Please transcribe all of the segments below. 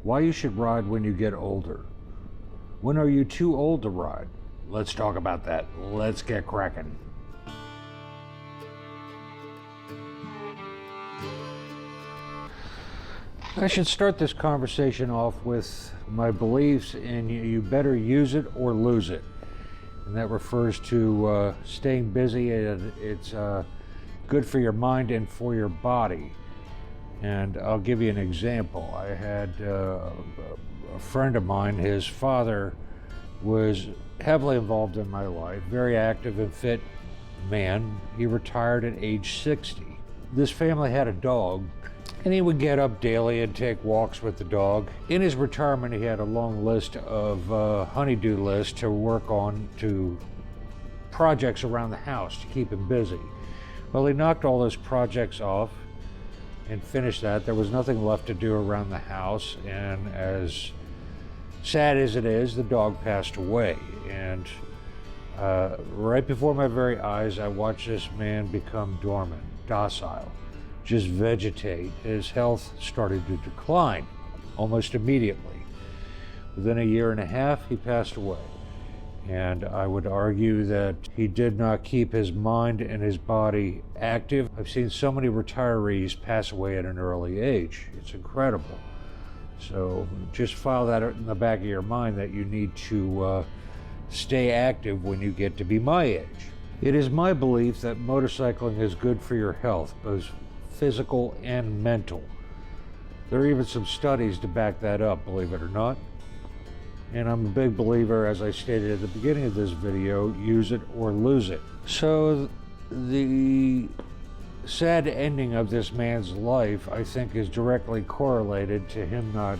Why you should ride when you get older. When are you too old to ride? Let's talk about that. Let's get cracking. I should start this conversation off with my beliefs in you better use it or lose it. And that refers to staying busy, and it's good for your mind and for your body. And I'll give you an example. I had a friend of mine, his father was heavily involved in my life, very active and fit man. He retired at age 60. This family had a dog, and he would get up daily and take walks with the dog. In his retirement, he had a long list of honey-do list to work on, to projects around the house to keep him busy. Well, he knocked all those projects off and finished that. There was nothing left to do around the house, and as sad as it is, the dog passed away. And right before my very eyes, I watched this man become dormant, docile, just vegetate. His health started to decline almost immediately. Within a year and a half, he passed away. And I would argue that he did not keep his mind and his body active. I've seen so many retirees pass away at an early age. It's incredible. So just file that in the back of your mind that you need to stay active when you get to be my age. It is my belief that motorcycling is good for your health, both physical and mental. There are even some studies to back that up, believe it or not. And I'm a big believer, as I stated at the beginning of this video, use it or lose it. So the sad ending of this man's life, I think, is directly correlated to him not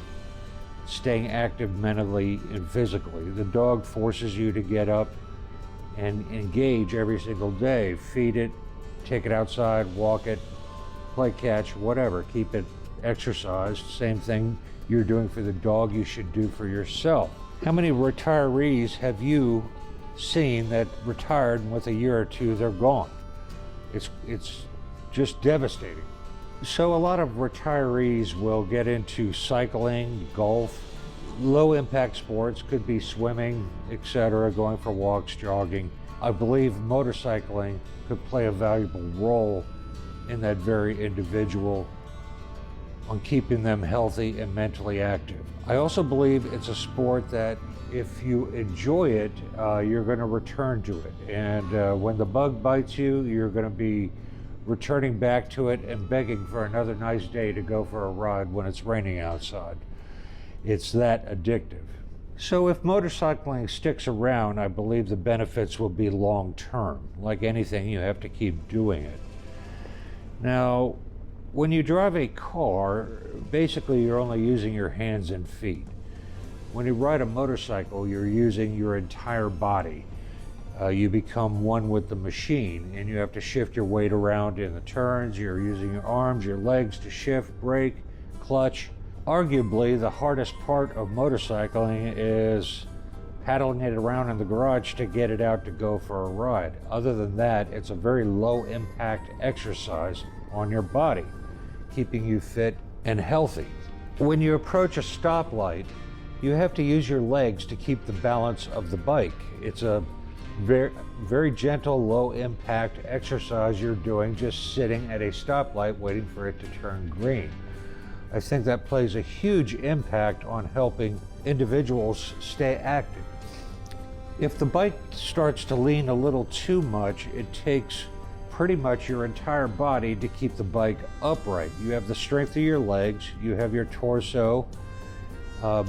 staying active mentally and physically. The dog forces you to get up and engage every single day. Feed it, take it outside, walk it, play catch, whatever. Keep it exercised. Same thing you're doing for the dog, you should do for yourself. How many retirees have you seen that retired and with a year or two they're gone? It's just devastating. So a lot of retirees will get into cycling, golf, low impact sports, could be swimming, etc., going for walks, jogging. I believe motorcycling could play a valuable role in that very individual, on keeping them healthy and mentally active. I also believe it's a sport that if you enjoy it, you're going to return to it. And when the bug bites you, you're going to be returning back to it and begging for another nice day to go for a ride when it's raining outside. It's that addictive. So if motorcycling sticks around, I believe the benefits will be long-term. Like anything, you have to keep doing it. Now, when you drive a car, basically you're only using your hands and feet. When you ride a motorcycle, you're using your entire body. You become one with the machine, and you have to shift your weight around in the turns. You're using your arms, your legs to shift, brake, clutch. Arguably, the hardest part of motorcycling is paddling it around in the garage to get it out to go for a ride. Other than that, it's a very low impact exercise on your body, keeping you fit and healthy. When you approach a stoplight, you have to use your legs to keep the balance of the bike. It's a very gentle, low impact exercise you're doing, just sitting at a stoplight waiting for it to turn green. I think that plays a huge impact on helping individuals stay active. If the bike starts to lean a little too much, it takes pretty much your entire body to keep the bike upright. You have the strength of your legs, you have your torso,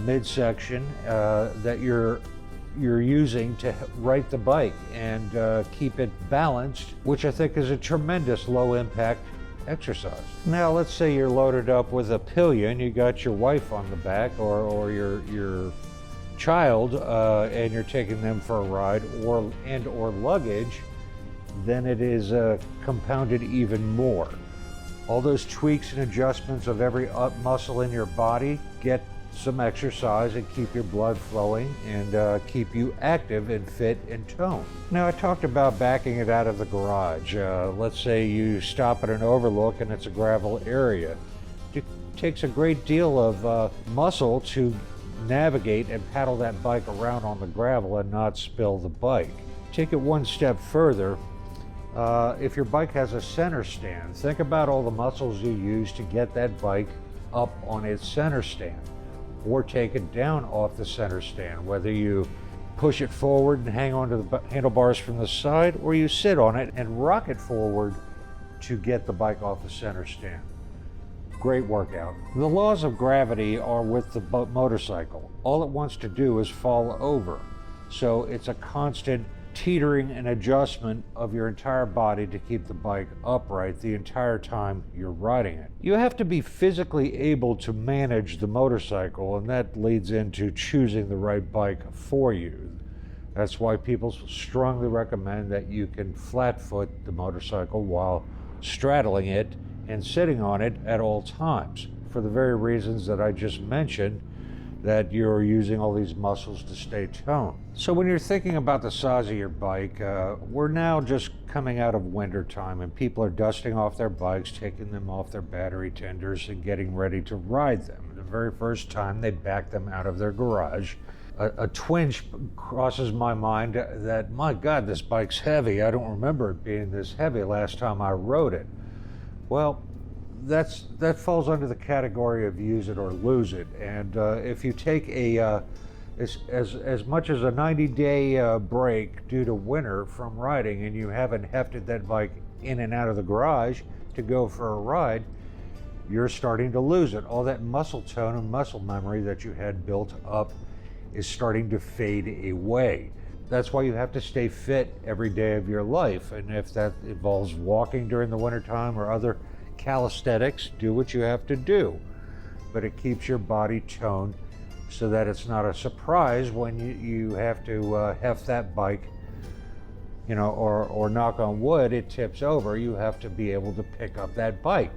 midsection that you're using to right the bike and keep it balanced, which I think is a tremendous low impact exercise. Now let's say you're loaded up with a pillion, you got your wife on the back or your child and you're taking them for a ride or luggage, then it is compounded even more. All those tweaks and adjustments of every muscle in your body, get some exercise and keep your blood flowing and keep you active and fit and toned. Now I talked about backing it out of the garage. Let's say you stop at an overlook and it's a gravel area. takes a great deal of muscle to navigate and paddle that bike around on the gravel and not spill the bike. Take it one step further. If your bike has a center stand, think about all the muscles you use to get that bike up on its center stand, or take it down off the center stand, whether you push it forward and hang onto the handlebars from the side, or you sit on it and rock it forward to get the bike off the center stand. Great workout. The laws of gravity are with the motorcycle. All it wants to do is fall over. So it's a constant teetering and adjustment of your entire body to keep the bike upright the entire time you're riding it. You have to be physically able to manage the motorcycle, and that leads into choosing the right bike for you. That's why people strongly recommend that you can flat foot the motorcycle while straddling it and sitting on it at all times, for the very reasons that I just mentioned, that you're using all these muscles to stay toned. So when you're thinking about the size of your bike, we're now just coming out of winter time, and people are dusting off their bikes, taking them off their battery tenders and getting ready to ride them. The very first time they back them out of their garage, a twinge crosses my mind that, my God, this bike's heavy. I don't remember it being this heavy last time I rode it. Well, that falls under the category of use it or lose it. And if you take as much as a 90-day break due to winter from riding, and you haven't hefted that bike in and out of the garage to go for a ride, you're starting to lose it. All that muscle tone and muscle memory that you had built up is starting to fade away. That's why you have to stay fit every day of your life. And if that involves walking during the wintertime or other calisthenics, do what you have to do. But it keeps your body toned so that it's not a surprise when you have to heft that bike, you know, or knock on wood, it tips over. You have to be able to pick up that bike.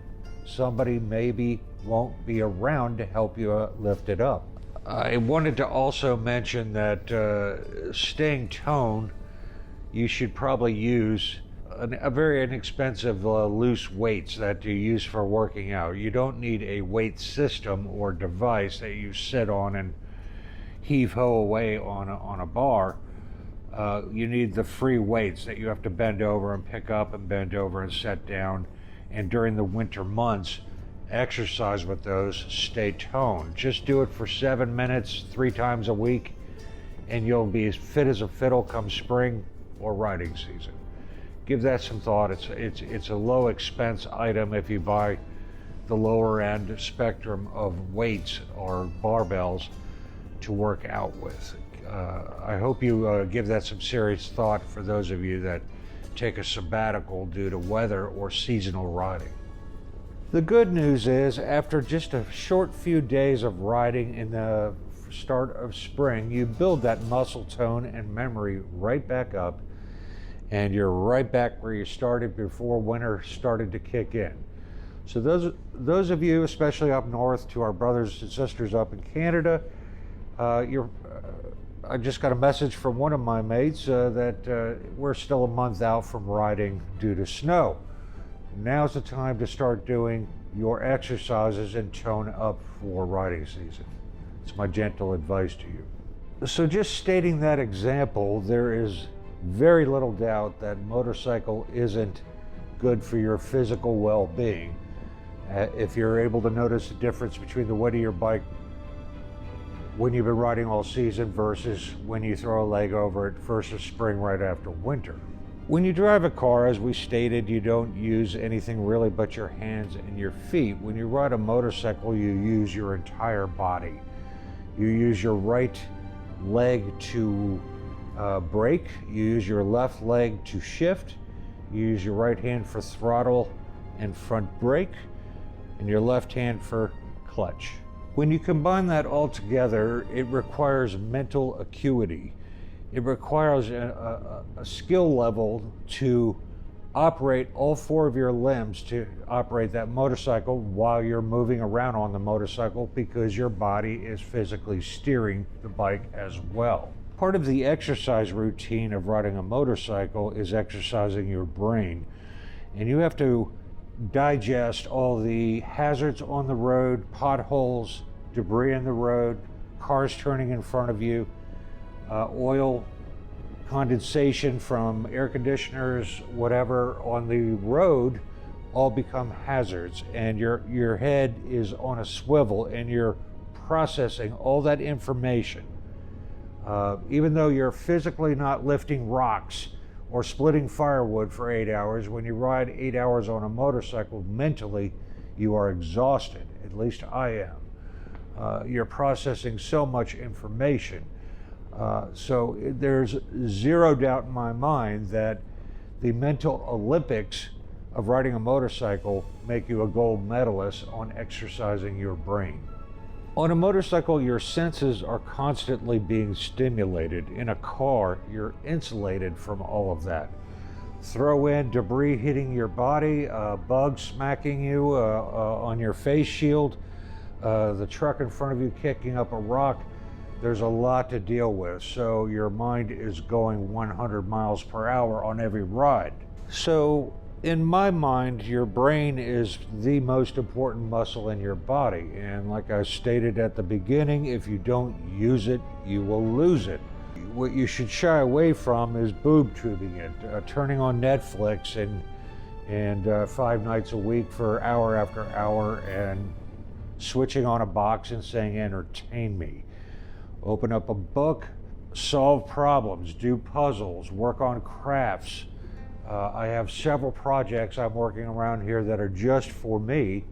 Somebody maybe won't be around to help you lift it up. I wanted to also mention that staying toned, you should probably use a very inexpensive loose weights that you use for working out. You don't need a weight system or device that you sit on and heave-ho away on a bar. You need the free weights that you have to bend over and pick up and bend over and set down. And during the winter months, exercise with those, stay toned. Just do it for 7 minutes, 3 times a week, and you'll be as fit as a fiddle come spring or riding season. Give that some thought. It's a low expense item if you buy the lower end spectrum of weights or barbells to work out with. I hope you give that some serious thought for those of you that take a sabbatical due to weather or seasonal riding. The good news is, after just a short few days of riding in the start of spring, you build that muscle tone and memory right back up, and you're right back where you started before winter started to kick in. So those of you, especially up north, to our brothers and sisters up in Canada, I just got a message from one of my mates that we're still a month out from riding due to snow. Now's the time to start doing your exercises and tone up for riding season. It's my gentle advice to you. So just stating that example, there is very little doubt that motorcycle isn't good for your physical well-being. If you're able to notice the difference between the weight of your bike when you've been riding all season versus when you throw a leg over it first of spring right after winter. When you drive a car, as we stated, you don't use anything really but your hands and your feet. When you ride a motorcycle, you use your entire body. You use your right leg to brake, you use your left leg to shift, you use your right hand for throttle and front brake, and your left hand for clutch. When you combine that all together, it requires mental acuity. It requires a skill level to operate all 4 of your limbs to operate that motorcycle while you're moving around on the motorcycle, because your body is physically steering the bike as well. Part of the exercise routine of riding a motorcycle is exercising your brain, and you have to digest all the hazards on the road, potholes, debris in the road, cars turning in front of you, oil condensation from air conditioners, whatever on the road, all become hazards, and your head is on a swivel and you're processing all that information. Even though you're physically not lifting rocks or splitting firewood for 8 hours, when you ride 8 hours on a motorcycle, mentally you are exhausted. At least I am. You're processing so much information. So there's zero doubt in my mind that the mental Olympics of riding a motorcycle make you a gold medalist on exercising your brain. On a motorcycle, your senses are constantly being stimulated. In a car, you're insulated from all of that. Throw in debris hitting your body, bugs smacking you on your face shield, the truck in front of you kicking up a rock. There's a lot to deal with, so your mind is going 100 miles per hour on every ride. So in my mind, your brain is the most important muscle in your body, and like I stated at the beginning, if you don't use it, you will lose it. What you should shy away from is boob tubing it, turning on Netflix and 5 nights a week for hour after hour and switching on a box and saying, "Entertain me." Open up a book, solve problems, do puzzles, work on crafts. I have several projects I'm working around here that are just for me,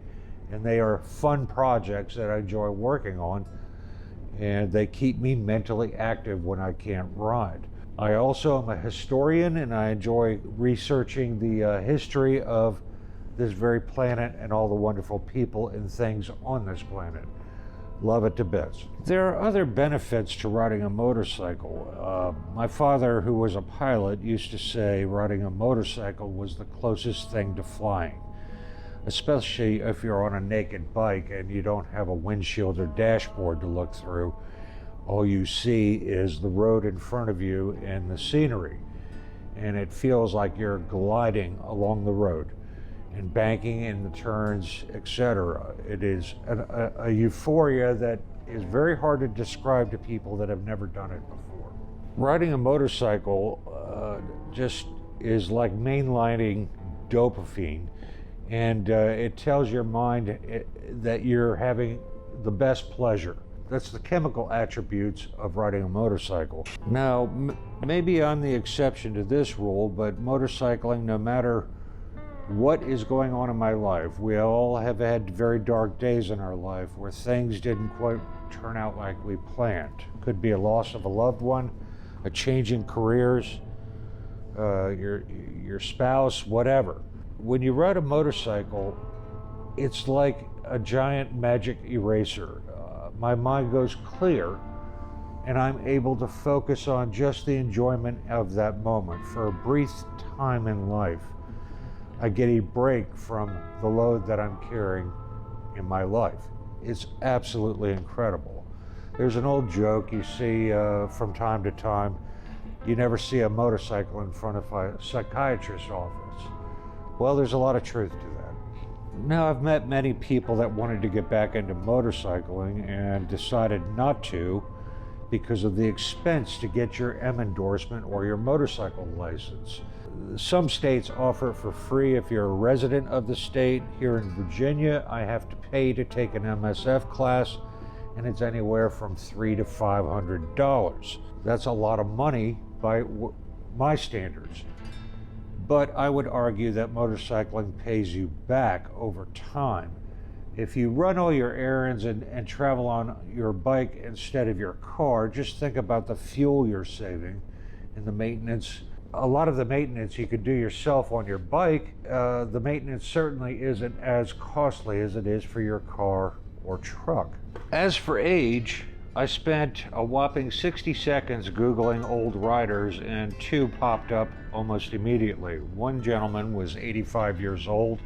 and they are fun projects that I enjoy working on, and they keep me mentally active when I can't ride. I also am a historian, and I enjoy researching the history of this very planet and all the wonderful people and things on this planet. Love it to bits. There are other benefits to riding a motorcycle. My father, who was a pilot, used to say riding a motorcycle was the closest thing to flying, especially if you're on a naked bike and you don't have a windshield or dashboard to look through. All you see is the road in front of you and the scenery, and it feels like you're gliding along the road and banking in the turns, etc. It is a euphoria that is very hard to describe to people that have never done it before. Riding a motorcycle just is like mainlining dopamine, and it tells your mind that you're having the best pleasure. That's the chemical attributes of riding a motorcycle. Now, maybe I'm the exception to this rule, but motorcycling, no matter what is going on in my life, we all have had very dark days in our life where things didn't quite turn out like we planned. Could be a loss of a loved one, a change in careers, your spouse, whatever. When you ride a motorcycle, it's like a giant magic eraser. My mind goes clear, and I'm able to focus on just the enjoyment of that moment for a brief time in life. I get a break from the load that I'm carrying in my life. It's absolutely incredible. There's an old joke you see from time to time. You never see a motorcycle in front of a psychiatrist's office. Well, there's a lot of truth to that. Now, I've met many people that wanted to get back into motorcycling and decided not to because of the expense to get your M endorsement or your motorcycle license. Some states offer it for free if you're a resident of the state. Here in Virginia, I have to pay to take an MSF class, and it's anywhere from $300 to $500. That's a lot of money by my standards. But I would argue that motorcycling pays you back over time. If you run all your errands and travel on your bike instead of your car, just think about the fuel you're saving and the maintenance. A lot of the maintenance you could do yourself on your bike. The maintenance certainly isn't as costly as it is for your car or truck. As for age, I spent a whopping 60 seconds Googling old riders, and 2 popped up almost immediately. One gentleman was 85 years old,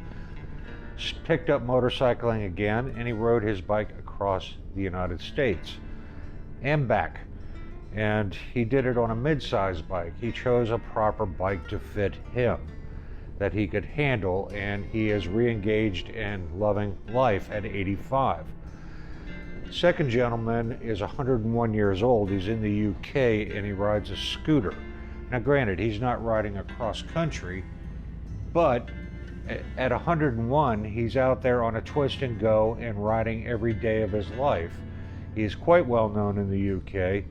picked up motorcycling again, and he rode his bike across the United States and back. And he did it on a mid-size bike. He chose a proper bike to fit him. that he could handle, and he is re-engaged and loving life at 85. Second gentleman is 101 years old. He's in the UK and he rides a scooter. Now granted, he's not riding across country, but at 101, he's out there on a twist and go and riding every day of his life. He's quite well known in the UK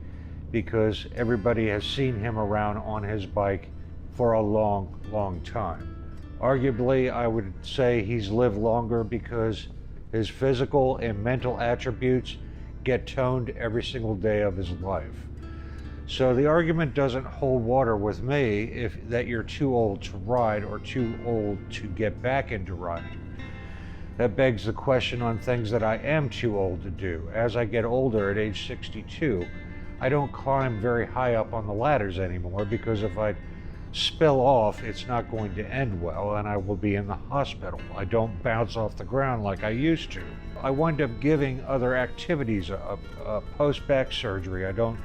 because everybody has seen him around on his bike for a long, long time. Arguably, I would say he's lived longer because his physical and mental attributes get toned every single day of his life. So the argument doesn't hold water with me that you're too old to ride or too old to get back into riding. That begs the question on things that I am too old to do. As I get older, at age 62, I don't climb very high up on the ladders anymore because if I spill off, it's not going to end well and I will be in the hospital. I don't bounce off the ground like I used to. I wind up giving other activities a post-back surgery. I don't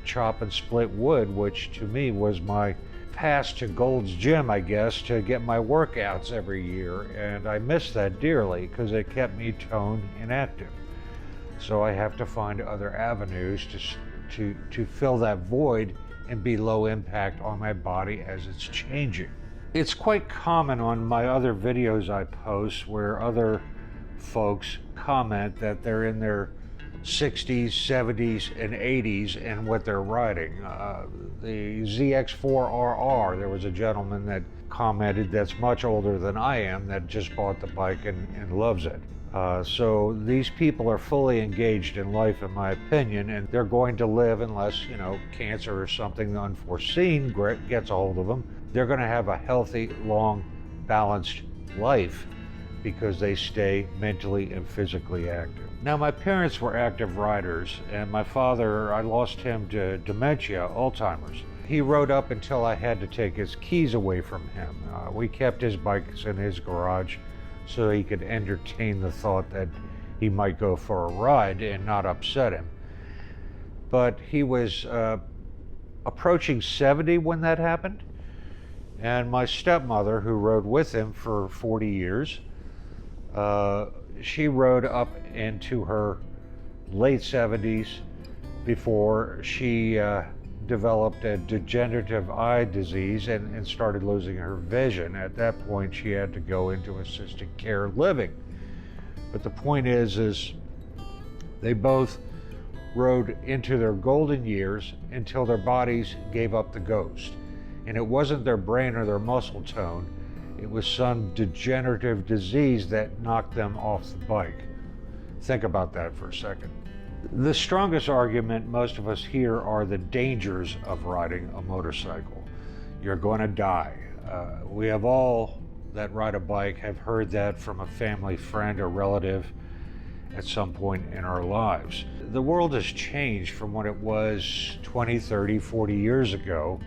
chop and split wood, which to me was my pass to Gold's Gym, I guess, to get my workouts every year, and I miss that dearly because it kept me toned and active. So I have to find other avenues to fill that void and be low impact on my body as it's changing. It's quite common on my other videos I post where other folks comment that they're in their 60s, 70s, and 80s and what they're riding. The ZX4RR, there was a gentleman that commented that's much older than I am that just bought the bike and loves it. So these people are fully engaged in life, in my opinion, and they're going to live unless, cancer or something unforeseen gets a hold of them. They're going to have a healthy, long, balanced life because they stay mentally and physically active. Now, my parents were active riders, and my father, I lost him to dementia, Alzheimer's. He rode up until I had to take his keys away from him. We kept his bikes in his garage so he could entertain the thought that he might go for a ride and not upset him. But he was approaching 70 when that happened, and my stepmother, who rode with him for 40 years, she rode up into her late 70s before she developed a degenerative eye disease and started losing her vision. At that point, she had to go into assisted care living. But the point is they both rode into their golden years until their bodies gave up the ghost. And it wasn't their brain or their muscle tone, it was some degenerative disease that knocked them off the bike. Think about that for a second. The strongest argument most of us hear are the dangers of riding a motorcycle. You're going to die. We have all that ride a bike have heard that from a family friend or relative at some point in our lives. The world has changed from what it was 20, 30, 40 years ago.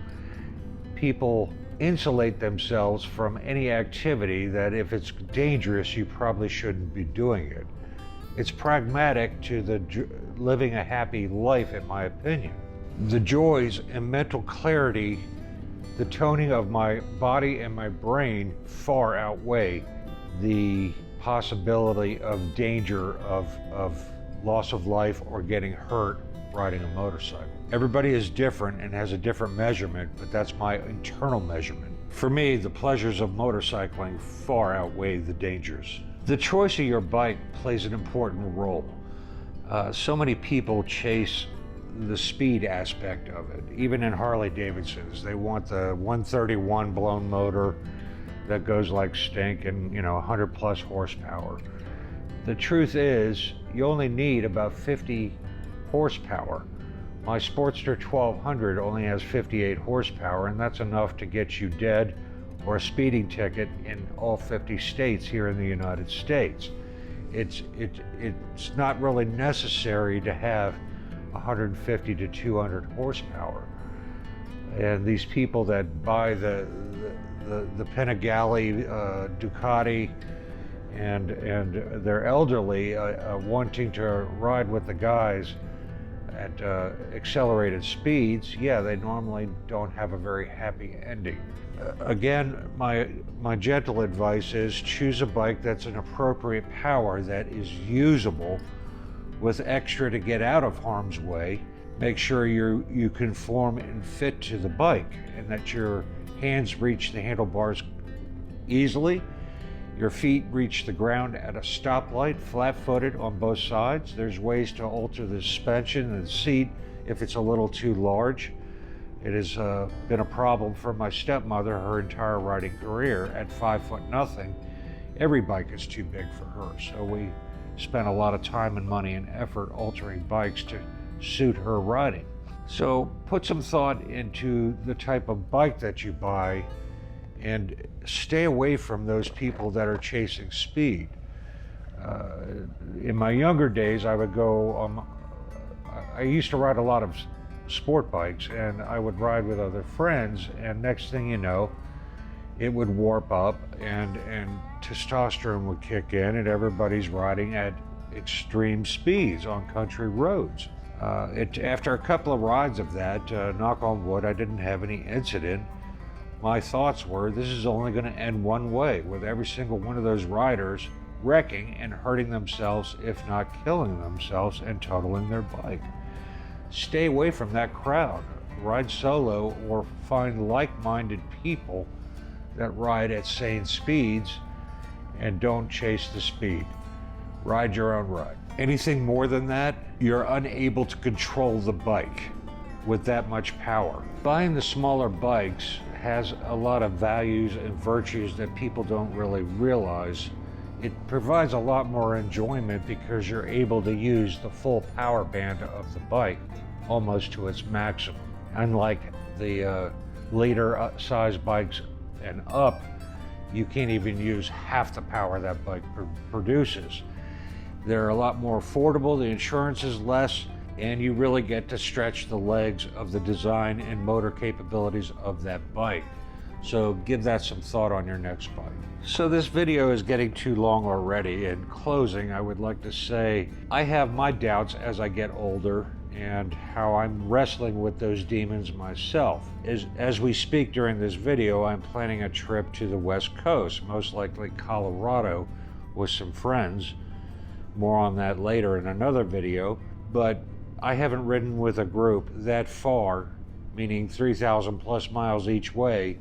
People insulate themselves from any activity that if it's dangerous, you probably shouldn't be doing it. It's pragmatic to living a happy life, in my opinion. The joys and mental clarity, the toning of my body and my brain far outweigh the possibility of danger of loss of life or getting hurt riding a motorcycle. Everybody is different and has a different measurement, but that's my internal measurement. For me, the pleasures of motorcycling far outweigh the dangers. The choice of your bike plays an important role. So many people chase the speed aspect of it. Even in Harley-Davidsons, they want the 131 blown motor that goes like stink and 100 plus horsepower. The truth is, you only need about 50 horsepower. My Sportster 1200 only has 58 horsepower, and that's enough to get you dead or a speeding ticket in all 50 states here in the United States. It's not really necessary to have 150 to 200 horsepower. And these people that buy the 𝕒𝕒𝕒𝕒𝕒 Ducati and they're elderly wanting to ride with the guys, at accelerated speeds, yeah, they normally don't have a very happy ending. Again, my gentle advice is choose a bike that's an appropriate power that is usable with extra to get out of harm's way. Make sure you conform and fit to the bike and that your hands reach the handlebars easily. Your feet reach the ground at a stoplight, flat-footed on both sides. There's ways to alter the suspension and the seat if it's a little too large. It has been a problem for my stepmother her entire riding career. At 5'0", every bike is too big for her. So we spent a lot of time and money and effort altering bikes to suit her riding. So put some thought into the type of bike that you buy and stay away from those people that are chasing speed. In my younger days, I would go, I used to ride a lot of sport bikes, and I would ride with other friends, and next thing you know, it would warp up and testosterone would kick in and everybody's riding at extreme speeds on country roads. After a couple of rides of that, knock on wood, I didn't have any incident. My thoughts were, this is only going to end one way, with every single one of those riders wrecking and hurting themselves, if not killing themselves and totaling their bike. Stay away from that crowd. Ride solo or find like-minded people that ride at sane speeds and don't chase the speed. Ride your own ride. Anything more than that, you're unable to control the bike with that much power. Buying the smaller bikes has a lot of values and virtues that people don't really realize. It provides a lot more enjoyment because you're able to use the full power band of the bike almost to its maximum. Unlike the later size bikes and up, you can't even use half the power that bike produces. They're a lot more affordable, the insurance is less, and you really get to stretch the legs of the design and motor capabilities of that bike. So give that some thought on your next bike. So this video is getting too long already. In closing, I would like to say I have my doubts as I get older and how I'm wrestling with those demons myself. As we speak during this video, I'm planning a trip to the West Coast, most likely Colorado, with some friends. More on that later in another video, but I haven't ridden with a group that far, meaning 3,000 plus miles each way,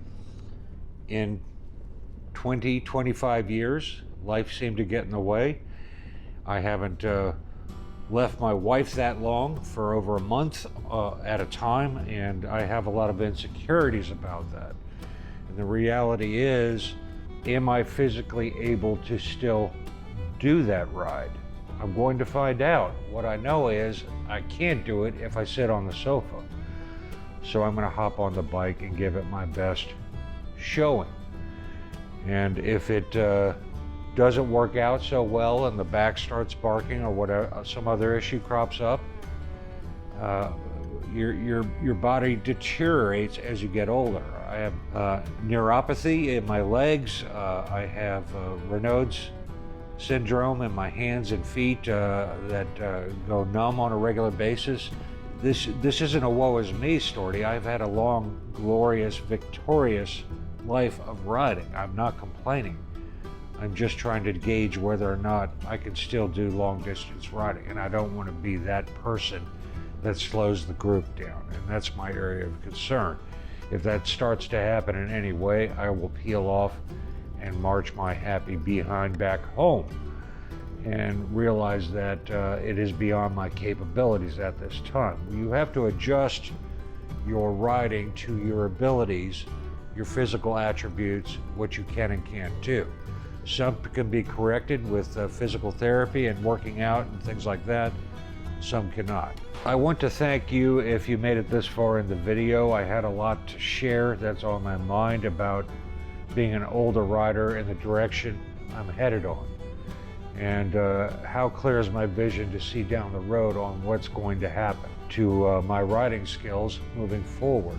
in 20, 25 years. Life seemed to get in the way. I haven't left my wife that long, for over a month at a time, and I have a lot of insecurities about that. And the reality is, am I physically able to still do that ride? I'm going to find out. What I know is I can't do it if I sit on the sofa. So I'm going to hop on the bike and give it my best showing. And if it doesn't work out so well and the back starts barking or whatever, some other issue crops up, your body deteriorates as you get older. I have neuropathy in my legs. I have Raynaud's syndrome in my hands and feet that go numb on a regular basis. This isn't a woe is me story. I've had a long, glorious, victorious life of riding. I'm not complaining. I'm just trying to gauge whether or not I can still do long distance riding, and I don't want to be that person that slows the group down, and that's my area of concern. If that starts to happen in any way, I will peel off and march my happy behind back home and realize that it is beyond my capabilities at this time. You have to adjust your riding to your abilities, your physical attributes, what you can and can't do. Some can be corrected with physical therapy and working out and things like that. Some cannot. I want to thank you if you made it this far in the video. I had a lot to share that's on my mind about being an older rider and the direction I'm headed on, and how clear is my vision to see down the road on what's going to happen to my riding skills moving forward.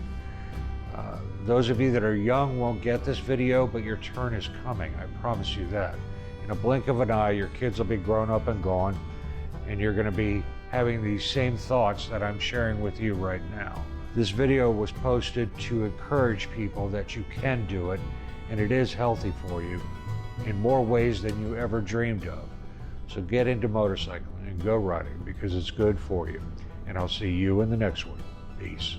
Those of you that are young won't get this video, but your turn is coming, I promise you that. In a blink of an eye, your kids will be grown up and gone, and you're going to be having these same thoughts that I'm sharing with you right now. This video was posted to encourage people that you can do it, and it is healthy for you in more ways than you ever dreamed of. So get into motorcycling and go riding because it's good for you. And I'll see you in the next one. Peace.